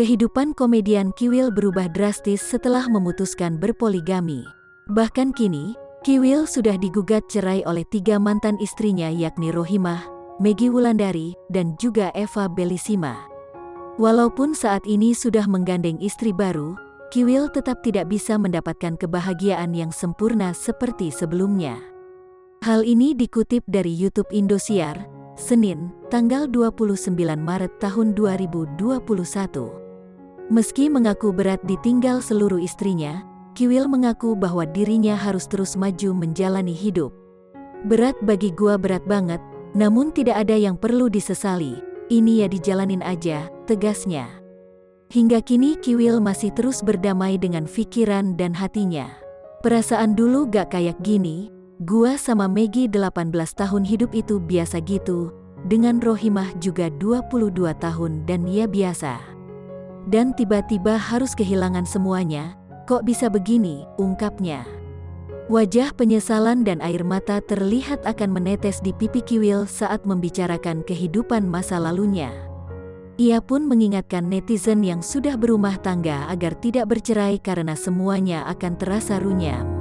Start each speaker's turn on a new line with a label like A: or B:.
A: Kehidupan komedian Kiwil berubah drastis setelah memutuskan berpoligami. Bahkan kini, Kiwil sudah digugat cerai oleh 3 mantan istrinya yakni Rohimah, Meggy Wulandari, dan juga Eva Bellissima. Walaupun saat ini sudah menggandeng istri baru, Kiwil tetap tidak bisa mendapatkan kebahagiaan yang sempurna seperti sebelumnya. Hal ini dikutip dari YouTube Indosiar, Senin, tanggal 29 Maret tahun 2021. Meski mengaku berat ditinggal seluruh istrinya, Kiwil mengaku bahwa dirinya harus terus maju menjalani hidup. Berat bagi gua berat banget, namun tidak ada yang perlu disesali, ini ya dijalanin aja, tegasnya. Hingga kini Kiwil masih terus berdamai dengan pikiran dan hatinya. Perasaan dulu gak kayak gini, gua sama Meggy 18 tahun hidup itu biasa gitu, dengan Rohimah juga 22 tahun dan ya biasa. Dan tiba-tiba harus kehilangan semuanya, kok bisa begini, ungkapnya. Wajah penyesalan dan air mata terlihat akan menetes di pipi Kiwil saat membicarakan kehidupan masa lalunya. Ia pun mengingatkan netizen yang sudah berumah tangga agar tidak bercerai karena semuanya akan terasa runyam.